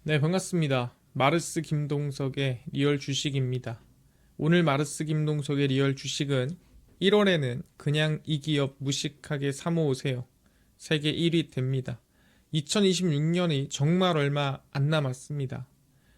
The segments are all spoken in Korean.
네, 반갑습니다. 마르스 김동석의 리얼 주식입니다. 오늘 마르스 김동석의 리얼 주식은 1월에는 그냥 이 기업 무식하게 사모으세요. 세계 1위 됩니다. 2026년이 정말 얼마 안 남았습니다.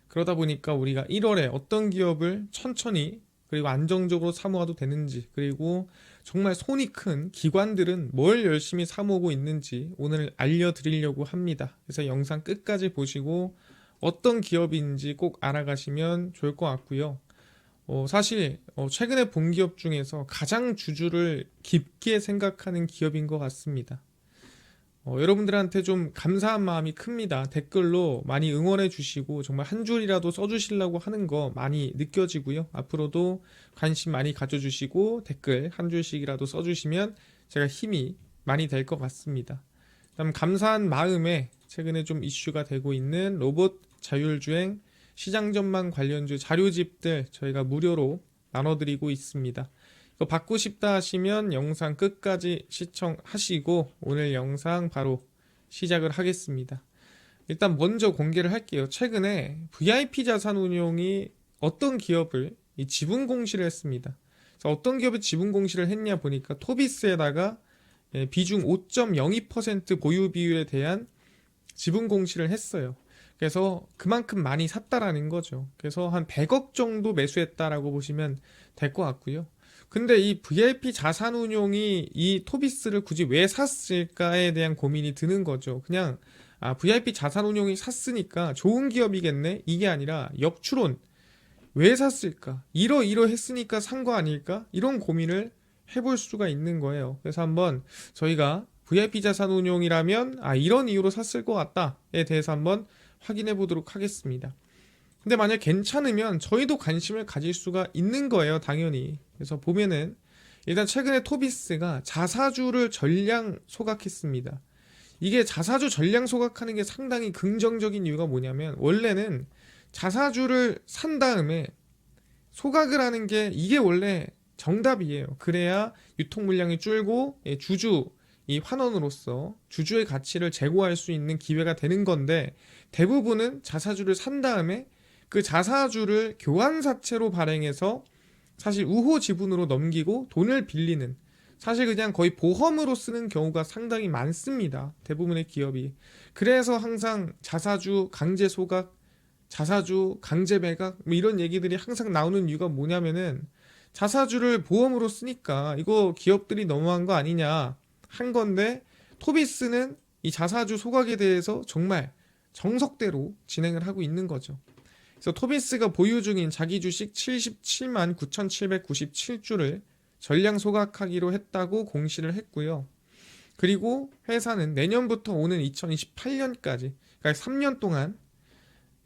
그러다 보니까 우리가 1월에 어떤 기업을 천천히 그리고 안정적으로 사모아도 되는지, 그리고 정말 손이 큰 기관들은 뭘 열심히 사모으고 있는지 오늘 알려드리려고 합니다. 그래서 영상 끝까지 보시고 어떤 기업인지 꼭 알아가시면 좋을 것 같고요. 사실 최근에 본 기업 중에서 가장 주주를 깊게 생각하는 기업인 것 같습니다. 여러분들한테 좀 감사한 마음이 큽니다. 댓글로 많이 응원해 주시고 정말 한 줄이라도 써주시려고 하는 거 많이 느껴지고요. 앞으로도 관심 많이 가져주시고 댓글 한 줄씩이라도 써주시면 제가 힘이 많이 될 것 같습니다. 다음 감사한 마음에 최근에 좀 이슈가 되고 있는 로봇 자율주행 시장 전망 관련주 자료집들 저희가 무료로 나눠드리고 있습니다. 이거 받고 싶다 하시면 영상 끝까지 시청하시고 오늘 영상 바로 시작을 하겠습니다. 일단 먼저 공개를 할게요. 최근에 VIP 자산운용이 어떤 기업을 지분 공시를 했습니다. 그래서 어떤 기업이 지분 공시를 했냐 보니까 토비스에다가 비중 5.02% 보유 비율에 대한 지분 공시를 했어요. 그래서 그만큼 많이 샀다라는 거죠. 그래서 한 100억 정도 매수했다라고 보시면 될 것 같고요. 근데 이 VIP 자산운용이 이 토비스를 굳이 왜 샀을까에 대한 고민이 드는 거죠. 그냥 VIP 자산운용이 샀으니까 좋은 기업이겠네? 이게 아니라 역추론. 왜 샀을까? 이러했으니까 산 거 아닐까? 이런 고민을 해볼 수가 있는 거예요. 그래서 한번 저희가 VIP 자산운용이라면 이런 이유로 샀을 것 같다에 대해서 한번 확인해 보도록 하겠습니다. 근데 만약 괜찮으면 저희도 관심을 가질 수가 있는 거예요, 당연히. 그래서 보면은 일단 최근에 토비스가 자사주를 전량 소각했습니다. 이게 자사주 전량 소각하는 게 상당히 긍정적인 이유가 뭐냐면 원래는 자사주를 산 다음에 소각을 하는 게 이게 원래 정답이에요. 그래야 유통 물량이 줄고 주주 이 환원으로서 주주의 가치를 제고할 수 있는 기회가 되는 건데 대부분은 자사주를 산 다음에 그 자사주를 교환사채로 발행해서 사실 우호 지분으로 넘기고 돈을 빌리는 사실 그냥 거의 보험으로 쓰는 경우가 상당히 많습니다. 대부분의 기업이. 그래서 항상 자사주 강제 소각, 자사주 강제 매각 뭐 이런 얘기들이 항상 나오는 이유가 뭐냐면은 자사주를 보험으로 쓰니까 이거 기업들이 너무한 거 아니냐 한 건데 토비스는 이 자사주 소각에 대해서 정말 정석대로 진행을 하고 있는 거죠. 그래서 토비스가 보유 중인 자기 주식 77만 9,797주를 전량 소각하기로 했다고 공시를 했고요. 그리고 회사는 내년부터 오는 2028년까지 그러니까 3년 동안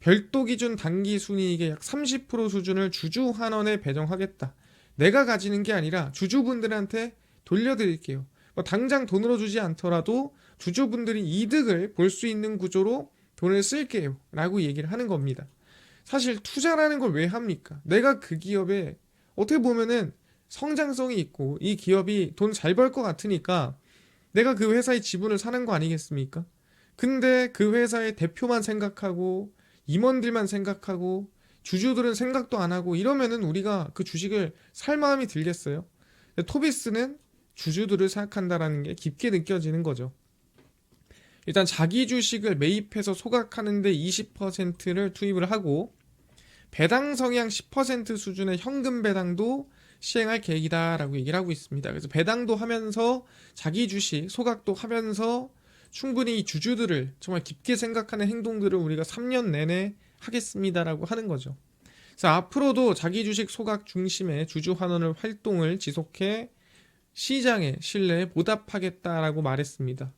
별도 기준 단기 순이익의 약 30% 수준을 주주 환원에 배정하겠다. 내가 가지는 게 아니라 주주분들한테 돌려드릴게요. 뭐 당장 돈으로 주지 않더라도 주주분들이 이득을 볼 수 있는 구조로 돈을 쓸게요. 라고 얘기를 하는 겁니다. 사실 투자라는 걸 왜 합니까? 내가 그 기업에 어떻게 보면은 성장성이 있고 이 기업이 돈 잘 벌 것 같으니까 내가 그 회사의 지분을 사는 거 아니겠습니까? 근데 그 회사의 대표만 생각하고 임원들만 생각하고 주주들은 생각도 안 하고 이러면은 우리가 그 주식을 살 마음이 들겠어요? 토비스는 주주들을 생각한다라는 게 깊게 느껴지는 거죠. 일단 자기 주식을 매입해서 소각하는데 20%를 투입을 하고 배당 성향 10% 수준의 현금 배당도 시행할 계획이다라고 얘기를 하고 있습니다. 그래서 배당도 하면서 자기 주식 소각도 하면서 충분히 주주들을 정말 깊게 생각하는 행동들을 우리가 3년 내내 하겠습니다라고 하는 거죠. 그래서 앞으로도 자기 주식 소각 중심의 주주 환원을 활동을 지속해 시장의 신뢰에 보답하겠다라고 말했습니다.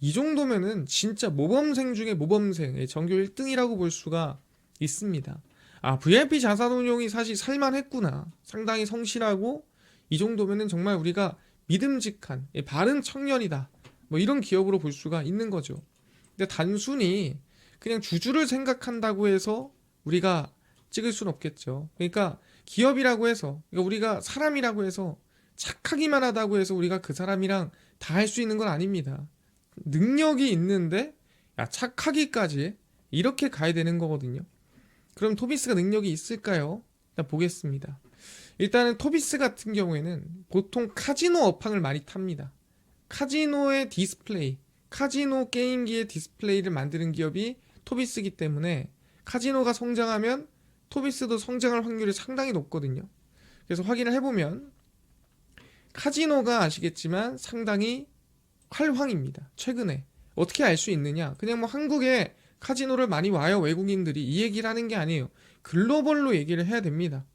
이 정도면은 진짜 모범생 중에 모범생, 전교 1등이라고 볼 수가 있습니다. VIP 자산운용이 사실 살만했구나. 상당히 성실하고 이 정도면은 정말 우리가 믿음직한 바른 청년이다. 뭐 이런 기업으로 볼 수가 있는 거죠. 근데 단순히 그냥 주주를 생각한다고 해서 우리가 찍을 수는 없겠죠. 그러니까 기업이라고 해서 그러니까 우리가 사람이라고 해서 착하기만 하다고 해서 우리가 그 사람이랑 다 할 수 있는 건 아닙니다. 능력이 있는데 착하기까지 이렇게 가야 되는 거거든요. 그럼 토비스가 능력이 있을까요? 일단 보겠습니다. 일단은 토비스 같은 경우에는 보통 카지노 업황을 많이 탑니다. 카지노의 디스플레이, 카지노 게임기의 디스플레이를 만드는 기업이 토비스이기 때문에 카지노가 성장하면 토비스도 성장할 확률이 상당히 높거든요. 그래서 확인을 해보면 카지노가 아시겠지만 상당히 활황입니다. 최근에. 어떻게 알 수 있느냐? 그냥 뭐 한국에 카지노를 많이 와요. 외국인들이. 이 얘기를 하는 게 아니에요. 글로벌로 얘기를 해야 됩니다.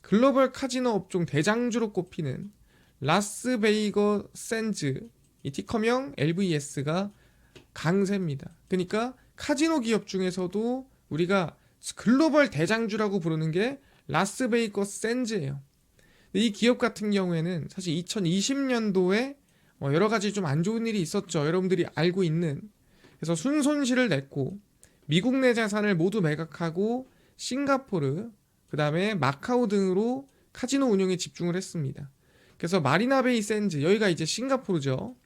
글로벌 카지노 업종 대장주로 꼽히는 라스베이거 샌즈, 이 티커명 LVS가 강세입니다. 그러니까 카지노 기업 중에서도 우리가 글로벌 대장주라고 부르는 게 라스베이거 샌즈예요. 이 기업 같은 경우에는 사실 2020년도에 여러 가지 좀 안 좋은 일이 있었죠. 여러분들이 알고 있는. 그래서 순손실을 냈고 미국 내 자산을 모두 매각하고 싱가포르, 그 다음에 마카오 등으로 카지노 운영에 집중을 했습니다. 그래서 마리나베이 샌즈, 여기가 이제 싱가포르죠.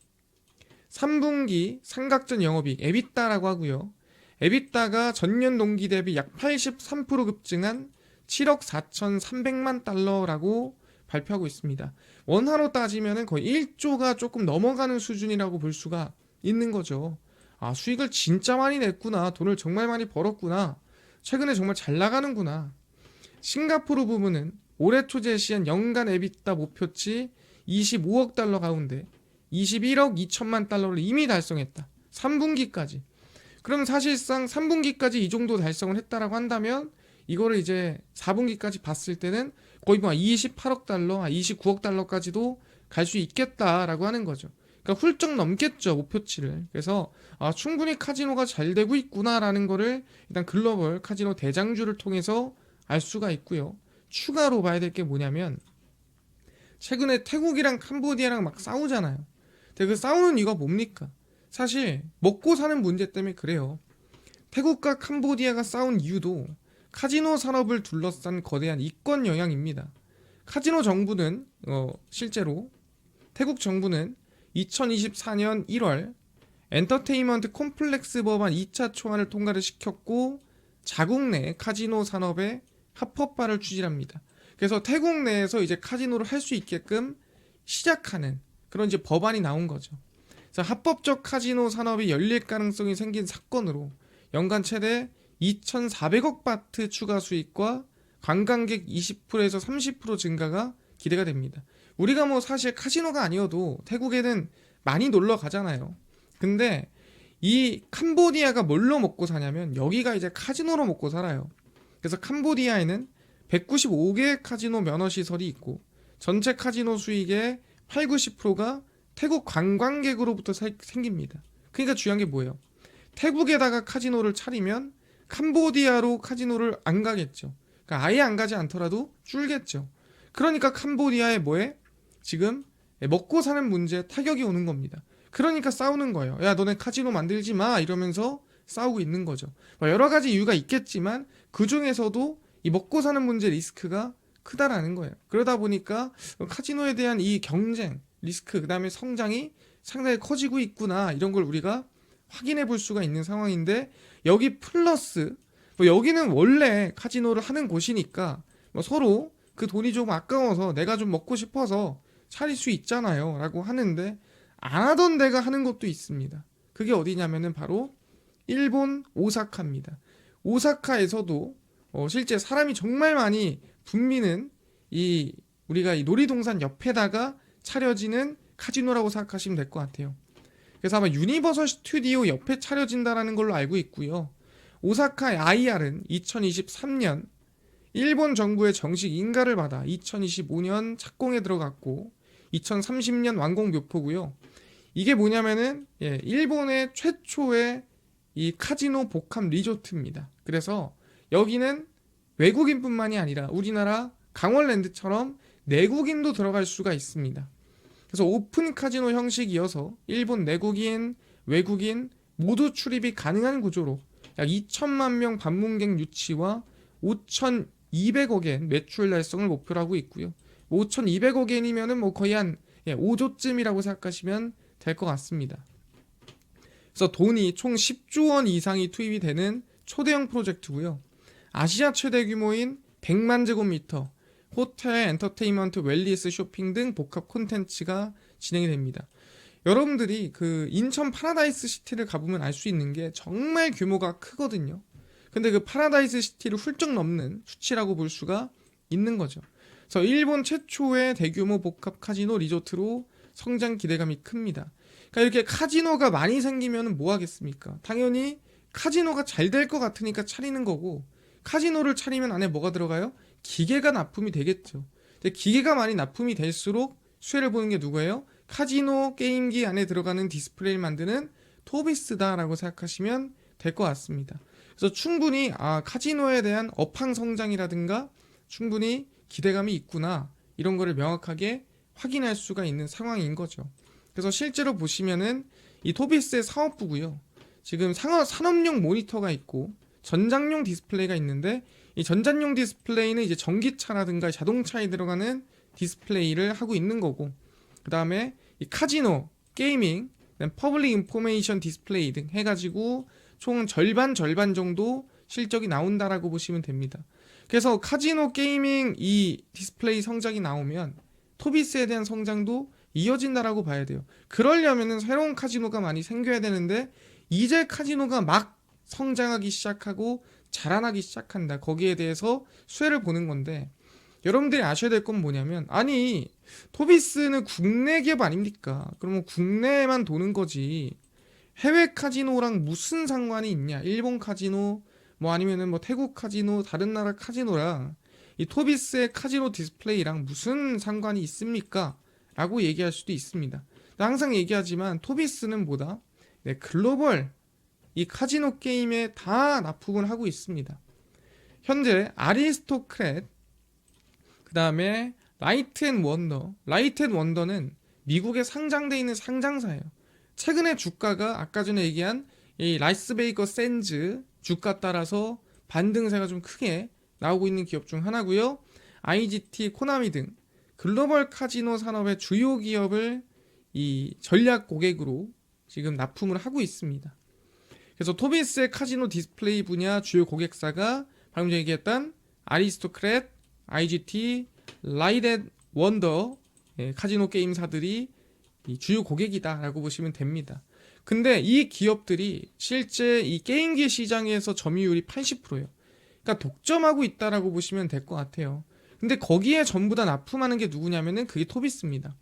3분기 삼각전 영업이익 에비타라고 하고요. 에비타가 전년 동기 대비 약 83% 급증한 7억 4,300만 달러라고 발표하고 있습니다. 원화로 따지면 거의 1조가 조금 넘어가는 수준이라고 볼 수가 있는 거죠. 아, 수익을 진짜 많이 냈구나. 돈을 정말 많이 벌었구나. 최근에 정말 잘 나가는구나. 싱가포르 부문은 올해 초 제시한 연간 에비타 목표치 25억 달러 가운데 21억 2천만 달러를 이미 달성했다. 3분기까지. 그럼 사실상 3분기까지 이 정도 달성을 했다라고 한다면 이거를 이제 4분기까지 봤을 때는 거의 뭐 28억 달러, 29억 달러까지도 갈 수 있겠다라고 하는 거죠. 그러니까 훌쩍 넘겠죠, 목표치를. 그래서 충분히 카지노가 잘 되고 있구나라는 거를 일단 글로벌 카지노 대장주를 통해서 알 수가 있고요. 추가로 봐야 될 게 뭐냐면 최근에 태국이랑 캄보디아랑 막 싸우잖아요. 근데 그 싸우는 이유가 뭡니까? 사실 먹고 사는 문제 때문에 그래요. 태국과 캄보디아가 싸운 이유도 카지노 산업을 둘러싼 거대한 이권 영향입니다. 카지노 정부는 실제로 태국 정부는 2024년 1월 엔터테인먼트 콤플렉스 법안 2차 초안을 통과를 시켰고 자국 내 카지노 산업의 합법화를 추진합니다. 그래서 태국 내에서 이제 카지노를 할 수 있게끔 시작하는 그런 이제 법안이 나온 거죠. 그래서 합법적 카지노 산업이 열릴 가능성이 생긴 사건으로 연간 최대 2,400억 바트 추가 수익과 관광객 20%에서 30% 증가가 기대가 됩니다. 우리가 뭐 사실 카지노가 아니어도 태국에는 많이 놀러 가잖아요. 근데 이 캄보디아가 뭘로 먹고 사냐면 여기가 이제 카지노로 먹고 살아요. 그래서 캄보디아에는 195개의 카지노 면허 시설이 있고 전체 카지노 수익의 8, 90%가 태국 관광객으로부터 생깁니다. 그러니까 중요한 게 뭐예요? 태국에다가 카지노를 차리면 캄보디아로 카지노를 안 가겠죠. 그러니까 아예 안 가지 않더라도 줄겠죠. 그러니까 캄보디아에 뭐해? 지금 먹고 사는 문제에 타격이 오는 겁니다. 그러니까 싸우는 거예요. 야, 너네 카지노 만들지 마 이러면서 싸우고 있는 거죠. 여러 가지 이유가 있겠지만 그 중에서도 이 먹고 사는 문제 리스크가 크다라는 거예요. 그러다 보니까 카지노에 대한 이 경쟁 리스크, 그 다음에 성장이 상당히 커지고 있구나, 이런 걸 우리가 확인해 볼 수가 있는 상황인데, 여기 플러스 여기는 원래 카지노를 하는 곳이니까 서로 그 돈이 좀 아까워서 내가 좀 먹고 싶어서 차릴 수 있잖아요 라고 하는데, 안 하던 데가 하는 것도 있습니다. 그게 어디냐면은 바로 일본 오사카입니다. 오사카에서도 실제 사람이 정말 많이 붐비는 우리가 이 놀이동산 옆에다가 차려지는 카지노라고 생각하시면 될 것 같아요. 그래서 아마 유니버설 스튜디오 옆에 차려진다라는 걸로 알고 있고요. 오사카의 IR은 2023년 일본 정부의 정식 인가를 받아 2025년 착공에 들어갔고 2030년 완공 묘포고요. 이게 뭐냐면은 일본의 최초의 이 카지노 복합 리조트입니다. 그래서 여기는 외국인뿐만이 아니라 우리나라 강원랜드처럼 내국인도 들어갈 수가 있습니다. 그래서 오픈 카지노 형식이어서 일본 내국인, 외국인 모두 출입이 가능한 구조로 약 2천만 명 방문객 유치와 5,200억엔 매출 달성을 목표로 하고 있고요. 5,200억엔이면은 뭐 거의 한 5조쯤이라고 생각하시면 될 것 같습니다. 그래서 돈이 총 10조 원 이상이 투입이 되는 초대형 프로젝트고요. 아시아 최대 규모인 100만 제곱미터 호텔, 엔터테인먼트, 웰니스, 쇼핑 등 복합 콘텐츠가 진행이 됩니다. 여러분들이 그 인천 파라다이스 시티를 가보면 알 수 있는 게 정말 규모가 크거든요. 근데 그 파라다이스 시티를 훌쩍 넘는 수치라고 볼 수가 있는 거죠. 그래서 일본 최초의 대규모 복합 카지노 리조트로 성장 기대감이 큽니다. 그러니까 이렇게 카지노가 많이 생기면 뭐 하겠습니까? 당연히 카지노가 잘 될 것 같으니까 차리는 거고, 카지노를 차리면 안에 뭐가 들어가요? 기계가 납품이 되겠죠. 근데 기계가 많이 납품이 될수록 수혜를 보는 게 누구예요? 카지노 게임기 안에 들어가는 디스플레이를 만드는 토비스다라고 생각하시면 될 것 같습니다. 그래서 충분히 카지노에 대한 업황 성장이라든가 충분히 기대감이 있구나, 이런 거를 명확하게 확인할 수가 있는 상황인 거죠. 그래서 실제로 보시면은 이 토비스의 사업부고요. 지금 산업용 모니터가 있고 전장용 디스플레이가 있는데, 이 전장용 디스플레이는 이제 전기차라든가 자동차에 들어가는 디스플레이를 하고 있는 거고, 그 다음에 이 카지노, 게이밍, 퍼블릭 인포메이션 디스플레이 등 해가지고 총 절반 정도 실적이 나온다라고 보시면 됩니다. 그래서 카지노, 게이밍 이 디스플레이 성장이 나오면 토비스에 대한 성장도 이어진다라고 봐야 돼요. 그러려면은 새로운 카지노가 많이 생겨야 되는데, 이제 카지노가 막 성장하기 시작하고 자라나기 시작한다. 거기에 대해서 수혜를 보는 건데, 여러분들이 아셔야 될 건 뭐냐면, 아니 토비스는 국내 기업 아닙니까? 그러면 국내에만 도는 거지 해외 카지노랑 무슨 상관이 있냐? 일본 카지노 뭐 아니면은 뭐 태국 카지노, 다른 나라 카지노랑 이 토비스의 카지노 디스플레이랑 무슨 상관이 있습니까? 라고 얘기할 수도 있습니다. 항상 얘기하지만 토비스는 뭐다? 네, 글로벌 이 카지노 게임에 다 납품을 하고 있습니다. 현재 아리스토크렛, 그 다음에 라이트 앤 원더는 미국에 상장되어 있는 상장사예요. 최근에 주가가 아까 전에 얘기한 이 라스베이거스 샌즈 주가 따라서 반등세가 좀 크게 나오고 있는 기업 중 하나고요. IGT, 코나미 등 글로벌 카지노 산업의 주요 기업을 이 전략 고객으로 지금 납품을 하고 있습니다. 그래서 토비스의 카지노 디스플레이 분야 주요 고객사가 방금 전에 얘기했던 아리스토크렛, IGT, 라이트 앤 원더 카지노 게임사들이 이 주요 고객이다라고 보시면 됩니다. 근데 이 기업들이 실제 이 게임기 시장에서 점유율이 80%예요. 그러니까 독점하고 있다라고 보시면 될 것 같아요. 근데 거기에 전부 다 납품하는 게 누구냐면은 그게 토비스입니다.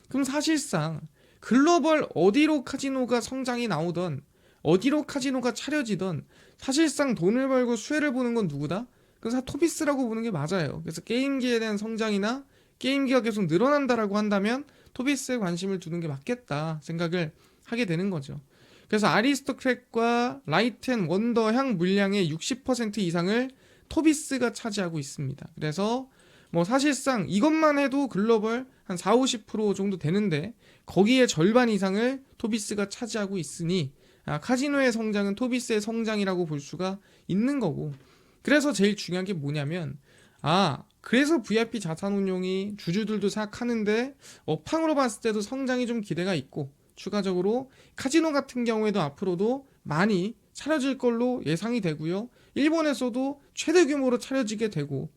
그럼 사실상 글로벌 어디로 카지노가 성장이 나오던, 어디로 카지노가 차려지던 사실상 돈을 벌고 수혜를 보는 건 누구다? 그래서 토비스라고 보는 게 맞아요. 그래서 게임기에 대한 성장이나 게임기가 계속 늘어난다라고 한다면 토비스에 관심을 두는 게 맞겠다 생각을 하게 되는 거죠. 그래서 아리스토크렛과 라이트 앤 원더 향 물량의 60% 이상을 토비스가 차지하고 있습니다. 그래서 뭐 사실상 이것만 해도 글로벌 한 40-50% 정도 되는데, 거기에 절반 이상을 토비스가 차지하고 있으니 카지노의 성장은 토비스의 성장이라고 볼 수가 있는 거고, 그래서 제일 중요한 게 뭐냐면, 그래서 VIP 자산운용이 주주들도 생각하는데 업황으로 봤을 때도 성장이 좀 기대가 있고, 추가적으로 카지노 같은 경우에도 앞으로도 많이 차려질 걸로 예상이 되고요. 일본에서도 최대 규모로 차려지게 되고,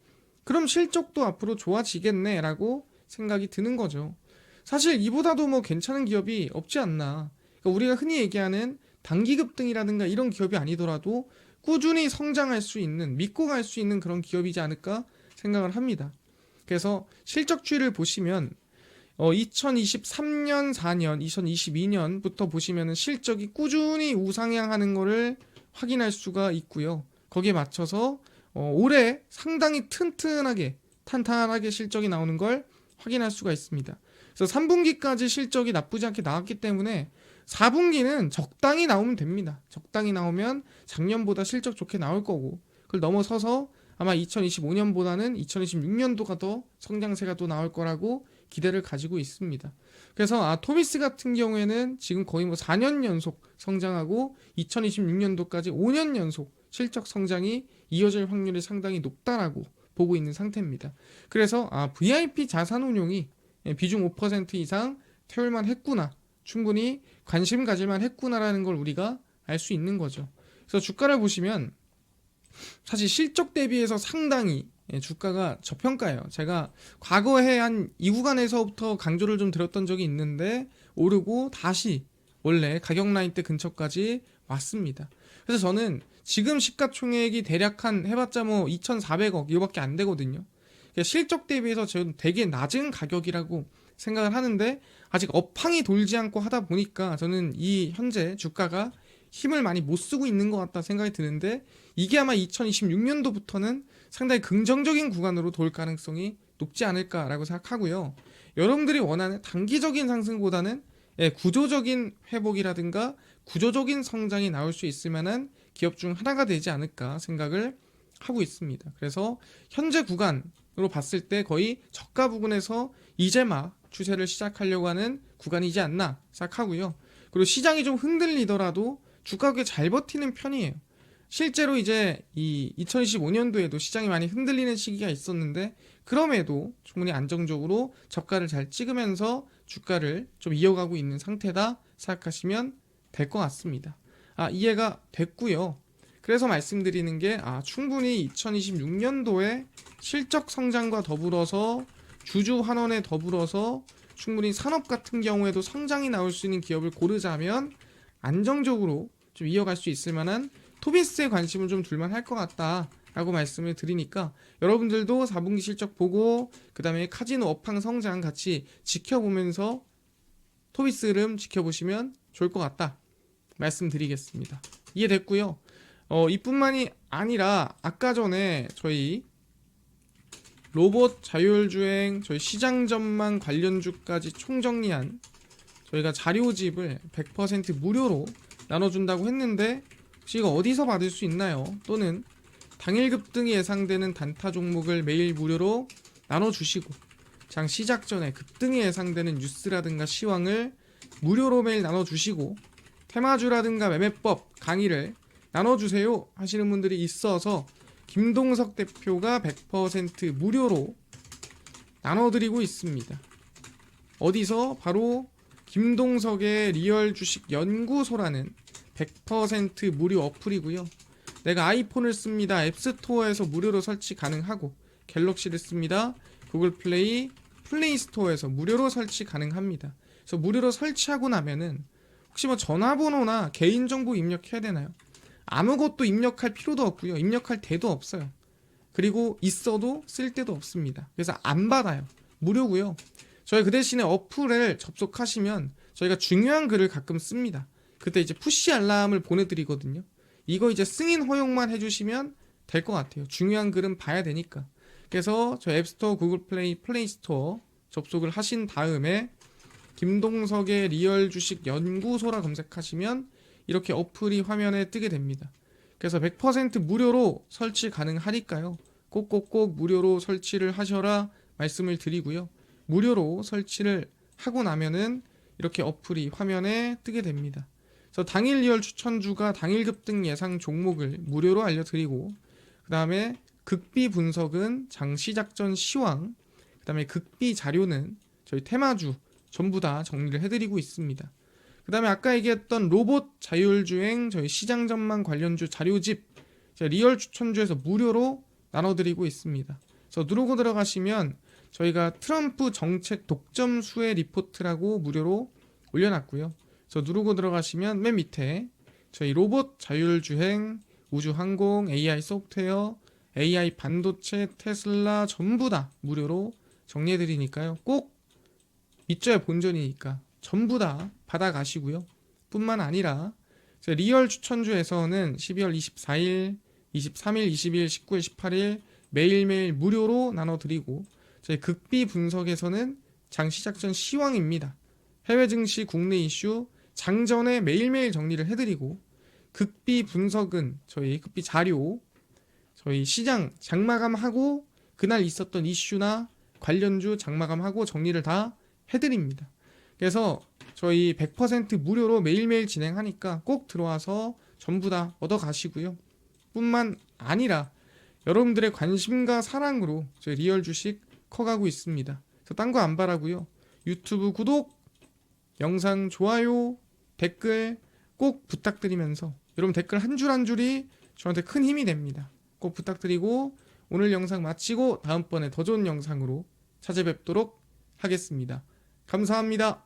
그럼 실적도 앞으로 좋아지겠네 라고 생각이 드는 거죠. 사실 이보다도 뭐 괜찮은 기업이 없지 않나. 그러니까 우리가 흔히 얘기하는 단기급등이라든가 이런 기업이 아니더라도 꾸준히 성장할 수 있는, 믿고 갈 수 있는 그런 기업이지 않을까 생각을 합니다. 그래서 실적 추이를 보시면 2023년, 4년, 2022년부터 보시면 실적이 꾸준히 우상향하는 것을 확인할 수가 있고요. 거기에 맞춰서 올해 상당히 탄탄하게 실적이 나오는 걸 확인할 수가 있습니다. 그래서 3분기까지 실적이 나쁘지 않게 나왔기 때문에 4분기는 적당히 나오면 됩니다. 적당히 나오면 작년보다 실적 좋게 나올 거고, 그걸 넘어서서 아마 2025년보다는 2026년도가 더 성장세가 또 나올 거라고 기대를 가지고 있습니다. 그래서 토비스 같은 경우에는 지금 거의 뭐 4년 연속 성장하고 2026년도까지 5년 연속 실적 성장이 이어질 확률이 상당히 높다라고 보고 있는 상태입니다. 그래서 VIP 자산운용이 비중 5% 이상 태울만 했구나 충분히 관심 가질만 했구나라는 걸 우리가 알 수 있는 거죠. 그래서 주가를 보시면 사실 실적 대비해서 상당히 주가가 저평가예요. 제가 과거에 한 이 구간에서부터 강조를 좀 드렸던 적이 있는데 오르고 다시 원래 가격 라인대 근처까지 왔습니다. 그래서 저는 지금 시가총액이 대략 한 해봤자 뭐 2,400억 이거밖에 안 되거든요. 실적 대비해서 저는 되게 낮은 가격이라고 생각을 하는데 아직 업황이 돌지 않고 하다 보니까 저는 이 현재 주가가 힘을 많이 못 쓰고 있는 것 같다 생각이 드는데 이게 아마 2026년도부터는 상당히 긍정적인 구간으로 돌 가능성이 높지 않을까라고 생각하고요. 여러분들이 원하는 단기적인 상승보다는 구조적인 회복이라든가 구조적인 성장이 나올 수 있을 만한 기업 중 하나가 되지 않을까 생각을 하고 있습니다. 그래서 현재 구간으로 봤을 때 거의 저가 부근에서 이제 막 추세를 시작하려고 하는 구간이지 않나 생각하고요. 그리고 시장이 좀 흔들리더라도 주가가 잘 버티는 편이에요. 실제로 이제 이 2025년도에도 시장이 많이 흔들리는 시기가 있었는데 그럼에도 충분히 안정적으로 저가를 잘 찍으면서 주가를 좀 이어가고 있는 상태다 생각하시면 될 것 같습니다. 이해가 됐고요. 그래서 말씀드리는 게 충분히 2026년도에 실적 성장과 더불어서 주주 환원에 더불어서 충분히 산업 같은 경우에도 성장이 나올 수 있는 기업을 고르자면 안정적으로 좀 이어갈 수 있을 만한 토비스에 관심을 좀 둘만 할 것 같다라고 말씀을 드리니까 여러분들도 4분기 실적 보고 그 다음에 카지노 업황 성장 같이 지켜보면서 토비스 흐름 지켜보시면 좋을 것 같다 말씀드리겠습니다. 이해됐고요. 이뿐만이 아니라 아까 전에 저희 로봇 자율주행 저희 시장 전망 관련주까지 총정리한 저희가 자료집을 100% 무료로 나눠준다고 했는데 혹시 이거 어디서 받을 수 있나요? 또는 당일 급등이 예상되는 단타 종목을 매일 무료로 나눠주시고 장 시작 전에 급등이 예상되는 뉴스라든가 시황을 무료로 매일 나눠주시고 테마주라든가 매매법 강의를 나눠주세요 하시는 분들이 있어서 김동석 대표가 100% 무료로 나눠드리고 있습니다. 어디서? 바로 김동석의 리얼 주식 연구소라는 100% 무료 어플이고요. 내가 아이폰을 씁니다. 앱스토어에서 무료로 설치 가능하고 갤럭시를 씁니다. 구글 플레이, 플레이 스토어에서 무료로 설치 가능합니다. 그래서 무료로 설치하고 나면은 혹시 뭐 전화번호나 개인정보 입력해야 되나요? 아무것도 입력할 필요도 없고요. 입력할 데도 없어요. 그리고 있어도 쓸 데도 없습니다. 그래서 안 받아요. 무료고요. 저희 그 대신에 어플을 접속하시면 저희가 중요한 글을 가끔 씁니다. 그때 이제 푸시 알람을 보내드리거든요. 이거 이제 승인 허용만 해주시면 될 것 같아요. 중요한 글은 봐야 되니까. 그래서 저희 앱스토어, 구글 플레이, 플레이 스토어 접속을 하신 다음에 김동석의 리얼 주식 연구소라 검색하시면 이렇게 어플이 화면에 뜨게 됩니다. 그래서 100% 무료로 설치 가능하니까요. 꼭꼭꼭 무료로 설치를 하셔라 말씀을 드리고요. 무료로 설치를 하고 나면은 이렇게 어플이 화면에 뜨게 됩니다. 그래서 당일 리얼 추천주가 당일 급등 예상 종목을 무료로 알려드리고 그 다음에 극비 분석은 장 시작 전 시황 그 다음에 극비 자료는 저희 테마주 전부 다 정리를 해드리고 있습니다. 그 다음에 아까 얘기했던 로봇 자율주행 저희 시장 전망 관련주 자료집 리얼 추천주에서 무료로 나눠드리고 있습니다. 그래서 누르고 들어가시면 저희가 트럼프 정책 독점 수혜 리포트라고 무료로 올려놨고요. 그래서 누르고 들어가시면 맨 밑에 저희 로봇 자율주행, 우주항공, AI 소프트웨어, AI 반도체, 테슬라 전부 다 무료로 정리해드리니까요. 꼭 밑줄의 본전이니까 전부 다 받아가시고요. 뿐만 아니라 리얼 추천주에서는 12월 24일, 23일, 20일, 19일, 18일 매일매일 무료로 나눠드리고 저희 극비 분석에서는 장 시작 전 시황입니다. 해외 증시, 국내 이슈 장전에 매일매일 정리를 해드리고 극비 분석은 저희 극비 자료 저희 시장 장마감하고 그날 있었던 이슈나 관련주 장마감하고 정리를 다 해드립니다. 그래서 저희 100% 무료로 매일매일 진행하니까 꼭 들어와서 전부 다 얻어가시고요. 뿐만 아니라 여러분들의 관심과 사랑으로 저희 리얼 주식 커가고 있습니다. 그래서 딴 거 안 바라고요. 유튜브 구독, 영상 좋아요, 댓글 꼭 부탁드리면서 여러분 댓글 한 줄 한 줄이 저한테 큰 힘이 됩니다. 꼭 부탁드리고 오늘 영상 마치고 다음번에 더 좋은 영상으로 찾아뵙도록 하겠습니다. 감사합니다.